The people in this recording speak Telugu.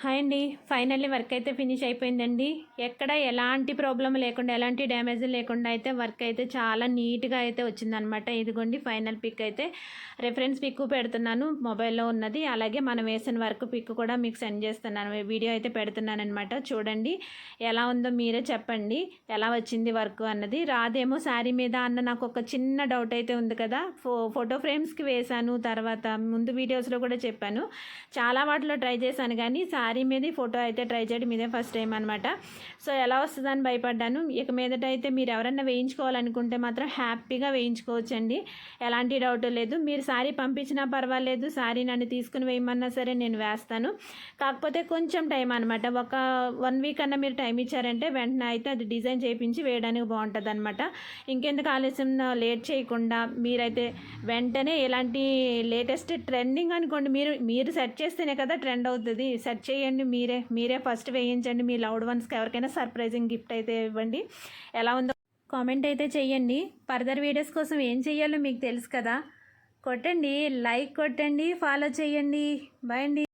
హాయ్ అండి. ఫైనల్లీ వర్క్ అయితే ఫినిష్ అయిపోయిందండి. ఎక్కడ ఎలాంటి ప్రాబ్లం లేకుండా, ఎలాంటి డ్యామేజ్ లేకుండా అయితే వర్క్ అయితే చాలా నీట్గా అయితే వచ్చిందనమాట. ఇదిగోండి ఫైనల్ పిక్ అయితే రెఫరెన్స్ పిక్ పెడుతున్నాను, మొబైల్లో ఉన్నది. అలాగే మనం వేసిన వర్క్ పిక్ కూడా మీకు సెండ్ చేస్తున్నాను, వీడియో అయితే పెడుతున్నాను అనమాట. చూడండి ఎలా ఉందో మీరే చెప్పండి, ఎలా వచ్చింది వర్క్ అన్నది. రాదేమో శారీ మీద అన్న నాకు ఒక చిన్న డౌట్ అయితే ఉంది కదా. ఫోటో ఫ్రేమ్స్కి వేశాను, తర్వాత ముందు వీడియోస్లో కూడా చెప్పాను, చాలా వాటిలో ట్రై చేశాను, కానీ శారీ మీద ఫోటో అయితే ట్రై చేయడం ఇదే ఫస్ట్ టైం అనమాట. సో ఎలా వస్తుందని భయపడ్డాను. ఇక మీదట అయితే మీరు ఎవరన్నా వేయించుకోవాలనుకుంటే మాత్రం హ్యాపీగా వేయించుకోవచ్చండి, ఎలాంటి డౌట్ లేదు. మీరు శారీ పంపించినా పర్వాలేదు, శారీ నన్ను తీసుకుని వేయమన్నా సరే నేను వేస్తాను. కాకపోతే కొంచెం టైం అనమాట, ఒక 1 వీక్ అన్న మీరు టైం ఇచ్చారంటే వెంటనే అయితే అది డిజైన్ చేయించి వేయడానికి బాగుంటుంది అనమాట. ఇంకెందుకు ఆలస్యం, లేట్ చేయకుండా మీరైతే వెంటనే ఎలాంటి లేటెస్ట్ ట్రెండింగ్ అనుకోండి, మీరు సెట్ చేస్తేనే కదా ట్రెండ్ అవుతుంది. సెట్ చేయండి, మీరే ఫస్ట్ వేయించండి. మీ లవ్డ్ వన్స్కి ఎవరికైనా సర్ప్రైజింగ్ గిఫ్ట్ అయితే ఇవ్వండి. ఎలా ఉందో కామెంట్ అయితే చెయ్యండి. ఫర్దర్ వీడియోస్ కోసం ఏం చెయ్యాలో మీకు తెలుసు కదా. కొట్టండి, లైక్ కొట్టండి, ఫాలో చేయండి. బాయ్ అండి.